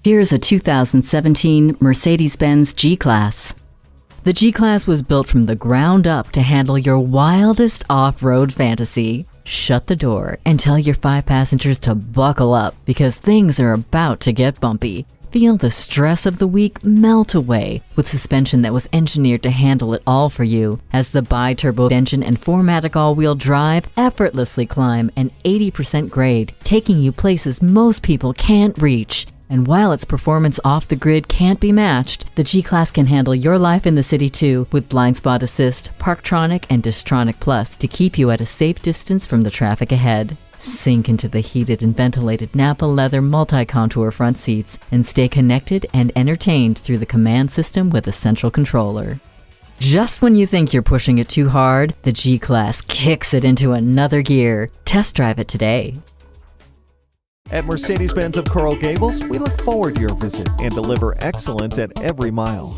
Here's a 2017 Mercedes-Benz G-Class. The G-Class was built from the ground up to handle your wildest off-road fantasy. Shut the door and tell your 5 passengers to buckle up because things are about to get bumpy. Feel the stress of the week melt away with suspension that was engineered to handle it all for you as the bi-turbo engine and 4MATIC all-wheel drive effortlessly climb an 80% grade, taking you places most people can't reach. And while its performance off the grid can't be matched, the G-Class can handle your life in the city too with blind spot assist, Parktronic, and Distronic Plus to keep you at a safe distance from the traffic ahead. Sink into the heated and ventilated Nappa leather multi-contour front seats and stay connected and entertained through the command system with a central controller. Just when you think you're pushing it too hard, the G-Class kicks it into another gear. Test drive it today. At Mercedes-Benz of Coral Gables, we look forward to your visit and deliver excellence at every mile.